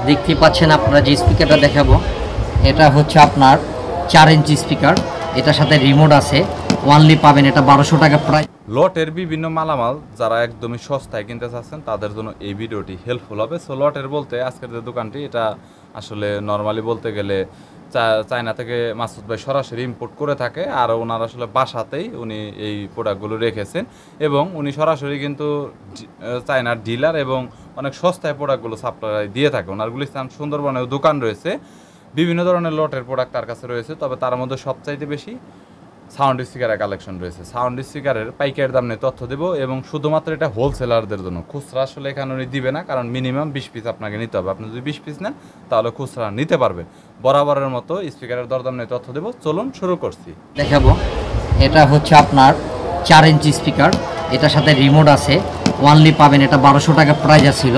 দেখতে পাচ্ছেন আপনারা যে স্পিকারটা দেখাবো এটা হচ্ছে আপনার 4 ইঞ্চি স্পিকার, এটার সাথে রিমোট আছে। ওয়ানলি পাবেন এটা 1200 টাকা প্রাইস। লটের বিভিন্ন মালামাল যারা একদমই সস্তায় কিনতে চাচ্ছেন তাদের জন্য এই ভিডিওটি হেল্পফুল হবে। সো লটের বলতে আজকের যে দোকানটি এটা আসলে নর্মালি বলতে গেলে চায়না থেকে মাসুদ ভাই সরাসরি ইম্পোর্ট করে থাকে, আর ওনার আসলে বাসাতেই উনি এই প্রোডাক্টগুলো রেখেছেন এবং উনি সরাসরি কিন্তু চায়নার ডিলার এবং অনেক সস্তায় প্রোডাক্টগুলো সাপ্লাই দিয়ে থাকে। ওনার গুলিস্তান সুন্দরবনেও দোকান রয়েছে, বিভিন্ন ধরনের লটের প্রোডাক্ট তার কাছে রয়েছে, তবে তার মধ্যে সবচাইতে বেশি সাউন্ড স্পিকারের কালেকশন রয়েছে। সাউন্ড স্পিকারের পাইকারি দাম নিয়ে তথ্য দেবো এবং শুধুমাত্র এটা হোলসেলারদের জন্য, খুচরা আসলে এখানে উনি দিবে না, কারণ মিনিমাম 20 পিস আপনাকে নিতে হবে। আপনি যদি 20 পিস নেন তাহলে খুচরা নিতে পারবেন। বরাবরের মতো স্পিকারের দরদাম নিয়ে তথ্য দেবো, চলুন শুরু করছি। দেখাবো এটা হচ্ছে আপনার 4 ইঞ্চি স্পিকার, এটার সাথে রিমোট আছে। ওয়ানলি পাবেন এটা 1200 টাকা প্রাইস ছিল,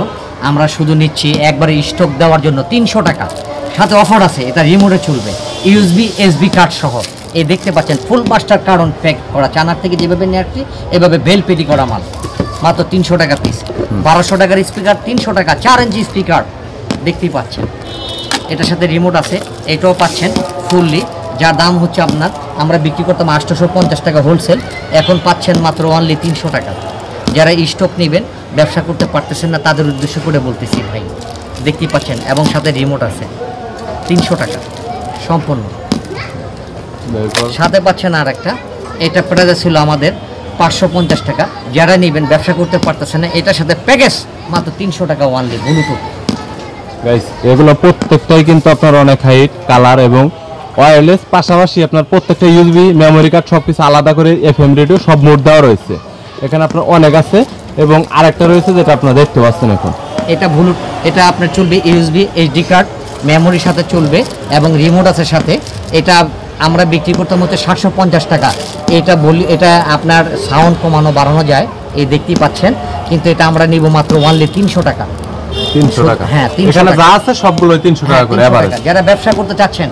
আমরা শুধু নিচ্ছি একবারে স্টক দেওয়ার জন্য 300 টাকা। সাথে অফার আছে, এটা রিমোটে চলবে, ইউএসবি এসবি কার্ড সহ। এই দেখতে পাচ্ছেন ফুল মাস্টার কার্টন প্যাক করা, চানার থেকে যেভাবে নিয়ে আসছি এভাবে বেল পেটি করা মাল, মাত্র 300 টাকা পিস। 1200 টাকার স্পিকার 300 টাকা, 4 ইঞ্চি স্পিকার দেখতেই পাচ্ছেন। এটার সাথে রিমোট আছে, এটাও পাচ্ছেন ফুললি, যার দাম হচ্ছে আপনার আমরা বিক্রি করতাম 850 টাকা হোলসেল, এখন পাচ্ছেন মাত্র অনলি 300 টাকা। যারা স্টক নেবেন, ব্যবসা করতে পারতেছেন না, তাদের উদ্দেশ্য করে বলতেছি ভাই, দেখতেই পাচ্ছেন। এবং সাথে রিমোট আছে, 300 টাকা সম্পূর্ণ। সাথে পাচ্ছেন আর একটা, এটা প্রাইস ছিল আমাদের 550 টাকা। যারা নেবেন, ব্যবসা করতে পারতেছেন না, এটার সাথে প্যাকেজ মাত্র 300 টাকা ওয়ানলি ব্লুটুথ। গাইস এগুলো প্রত্যেকটাই কিন্তু আপনার অনেক হাইট, কালার এবং ওয়্যারলেস, পাশাপাশি আপনার প্রত্যেকটা ইউএসবি মেমোরি কার্ড সব কিছু আলাদা করে এফএম রেডিও সব মোড দেওয়া রয়েছে। এখানে আপনার অনেক আছে এবং আরেকটা রয়েছে যেটা আপনারা দেখতে পাচ্ছেন এখন। এটা ব্লুটুথ, এটা আপনার চলবে ইউএসবি এইচডি কার্ড মেমোরির সাথে চলবে এবং রিমোট আছে সাথে। এটা আমরা বিক্রি করতাম হচ্ছে 750 টাকা। এটা বলি, এটা আপনার সাউন্ড কমানো বাড়ানো যায়, এই দেখতেই পাচ্ছেন, কিন্তু এটা আমরা নিব মাত্র ওয়ানলি 300 টাকা। 300 টাকা, হ্যাঁ 300 এখানে টাকা। যা আছে সবগুলো 300 টাকা করে এভারেজ। যারা ব্যবসা করতে চাচ্ছেন,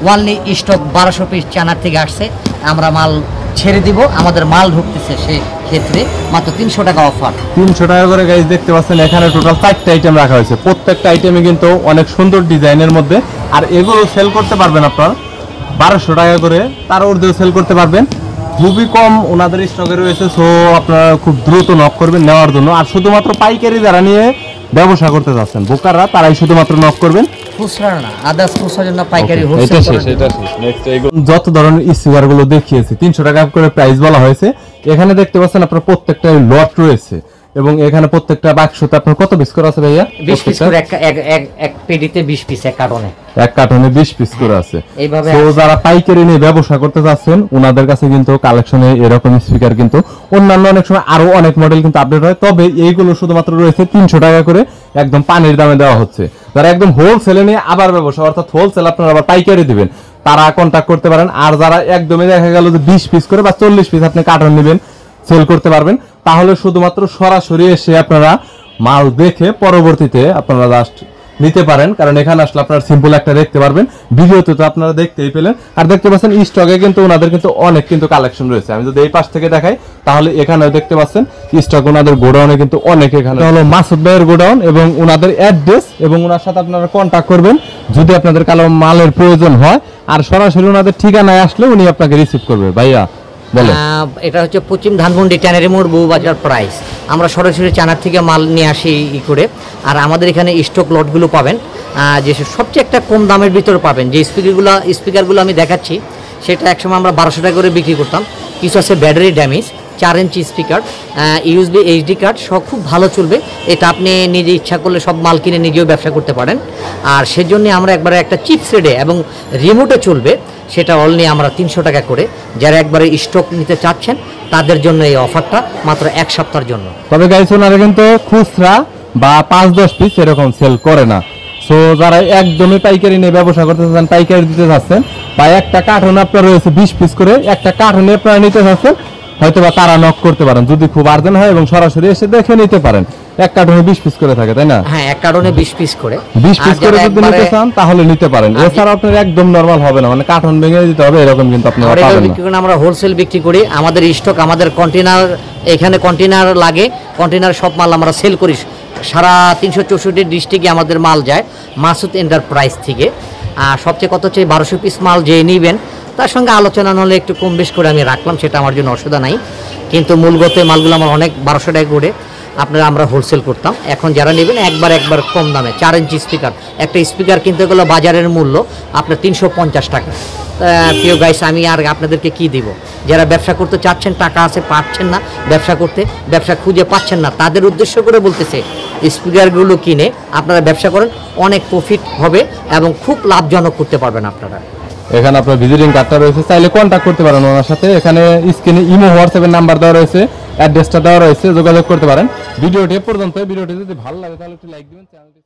ওয়ানলি স্টক 1200 পিস চায়না থেকে আসছে, আমরা মাল ছেড়ে দিব, আমাদের মাল ঢুকতেছে, সে ক্ষেত্রে মাত্র 300 টাকা অফার। 300 টাকা করে গাইস দেখতে পাচ্ছেন। এখানে টোটাল 4টা আইটেম রাখা হয়েছে, প্রত্যেকটা আইটেমে কিন্তু অনেক সুন্দর ডিজাইনের মধ্যে, আর এগুলো সেল করতে পারবেন আপনারা 1200 টাকা করে, তার ঊর্ধ্বেও সেল করতে পারবেন। খুবই কম ওনাদের স্টকে রয়েছে, সো আপনারা খুব দ্রুত নক করবেন নেওয়ার জন্য। আর শুধুমাত্র পাইকারি যারা নিয়ে ব্যবসা করতে যাচ্ছেন বোকাররা, তারাই শুধুমাত্র নক করবেন, খুচরা না, আদার্স খুচরার জন্য পাইকারি এটা হোলসেল শেষ, এটা শেষ। নেক্সট এইগুলো যত ধরনের স্পিকার গুলো দেখিয়েছি 300 টাকা করে প্রাইস বলা হয়েছে। এখানে দেখতে পাচ্ছেন আপনার প্রত্যেকটা লট রয়েছে এবং এখানে প্রত্যেকটা বাক্সতে আপনার কত পিস করে আছে ভাইয়া? 20 পিস করে, এক পেডিতে 20 পিস, এক কার্টনে, এক কার্টনে 20 পিস করে আছে। এইভাবে তো যারা পাইকারি নিয়ে ব্যবসা করতে যাচ্ছেন, ওনাদের কাছে কিন্তু কালেকশনে এরকম স্পিকার কিন্তু অন্যান্য অনেক সময় আরো অনেক মডেল কিন্তু আপডেট হয়, তবে এইগুলো শুধুমাত্র রয়েছে 300 টাকা করে, একদম পানির দামে দেওয়া হচ্ছে। যারা একদম হোলসেলে নিয়ে আবার ব্যবসা, অর্থাৎ হোলসেল আপনারা আবার পাইকারি দিবেন, তারা কন্ট্যাক্ট করতে পারেন। আর যারা একদমই দেখা গেল যে 20 পিস করে বা 40 পিস আপনি কার্টন নেবেন, সেল করতে পারবেন, তাহলে শুধুমাত্র সরাসরি এসে আপনারা মাল দেখে পরবর্তীতে আপনারা জাস্ট নিতে পারেন, কারণ এখানে আসলে আপনারা সিম্পল একটা দেখতে পারবেন, ভিডিওতে তো আপনারা দেখতেই পেলেন। আর দেখতে পাচ্ছেন স্টকে কিন্তু ওনাদের কিন্তু অনেক কিন্তু কালেকশন রয়েছে। আমি যদি এই পাশ থেকে দেখাই তাহলে এখানেও দেখতে পাচ্ছেন স্টক ওনাদের গোডাউনে কিন্তু অনেক। এখানে হলো মাসুদ ভাইয়ের গোডাউন এবং ওনাদের অ্যাড্রেস, এবং ওনার সাথে আপনারা কন্ট্যাক্ট করবেন যদি আপনাদের কালো মালের প্রয়োজন হয়। আর সরাসরি ওনাদের ঠিকানায় আসলে উনি আপনাকে রিসিভ করবে। ভাইয়া এটা হচ্ছে পশ্চিম ধানমন্ডি ট্যানারি মোড় বউবাজার প্রাইস। আমরা সরাসরি চায়নার থেকে মাল নিয়ে আসি করে, আর আমাদের এখানে স্টক লটগুলো পাবেন, যে সবচেয়ে একটা কম দামের ভিতরে পাবেন। যে স্পিকারগুলো আমি দেখাচ্ছি, সেটা একসময় আমরা 1200 টাকা করে বিক্রি করতাম। কিছু আছে battery damage, 4 inch speaker, USB HD card সব, খুব ভালো চলবে। এটা আপনি নিজে ইচ্ছা করলে সব মাল কিনে নিজেও ব্যবসা করতে পারেন। আর সেজন্য আমরা একবারে একটা চিপস রেডে এবং রিমোটে চলবে, সেটা অনলি আমরা 300 টাকা করে। যারা একবারে স্টক নিতে চাচ্ছেন তাদের জন্য এই অফারটা মাত্র 1 সপ্তাহের জন্য। তবে গাইস ওনারা কিন্তু খুচরা বা 5-10 পিস এরকম সেল করে না। সো যারা একদমই পাইকারি নিয়ে ব্যবসা করতে চাচ্ছেন, পাইকারি দিতে চাচ্ছেন, বা একটা কার্টন আপনার রয়েছে 20 পিস করে, একটা কার্টনে আপনারা নিতে চাচ্ছেন, হয়তো বা তারা নক করতে পারেন যদি খুব আর্জেন্ট হয়, এবং সরাসরি এসে দেখে নিতে পারেন। এক কার্টনে 20 পিস করে থাকে, তাই না? হ্যাঁ, এক কার্টনে 20 পিস করে, 20 পিস করে যদি নিতে চান তাহলে নিতে পারেন। এছাড়া আপনার একদম নরমাল হবে না, মানে কার্টন ভেঙে দিতে হবে, এরকম কিন্তু আপনারা পাবেন না। আমরা হোলসেল বিক্রি করি, আমাদের স্টক, আমাদের কন্টেনার, এখানে কন্টেনার লাগে, কন্টেনার সব মাল আমরা সেল করি সারা 364 ডিস্ট্রিক্টে আমাদের মাল যায় মাসুদ এন্টারপ্রাইজ থেকে। আর সবচেয়ে কত হচ্ছে 1200 পিস মাল যে নেবেন তার সঙ্গে আলোচনা হলে একটু কম বেশ করে আমি রাখলাম, সেটা আমার জন্য অসুবিধা নাই। কিন্তু মূলগত মালগুলো আমার অনেক 1200 টাকা করে আপনারা আমরা হোলসেল করতাম। এখন যারা নেবেন একবার কম দামে 4 ইঞ্চি স্পিকার, একটা স্পিকার কিনতে গেলে বাজারের মূল্য আপনার 350 টাকা। প্রিয় গাইস, আমি আর আপনাদেরকে কি দিব? যারা ব্যবসা করতে চাচ্ছেন, টাকা আছে, পাচ্ছেন না ব্যবসা করতে, ব্যবসা খুঁজে পাচ্ছেন না, তাদের উদ্দেশ্য করে বলতেছে স্পিকারগুলো কিনে আপনারা ব্যবসা করেন, অনেক প্রফিট হবে এবং খুব লাভজনক করতে পারবেন আপনারা। এখানে আপনার ভিজিটিং কার্ডটা রয়েছে, চাইলে কন্ট্যাক্ট করতে পারেন ওনার সাথে। এখানে স্ক্রিনে ইমো হোয়াটসঅ্যাপের নাম্বার দেওয়া রয়েছে, অ্যাড্রেসটা দেওয়া রয়েছে, যোগাযোগ করতে পারেন। ভিডিওটি এ পর্যন্ত। ভিডিওটি যদি ভালো লাগে তাহলে একটু লাইক দিবেন, চ্যানেলটি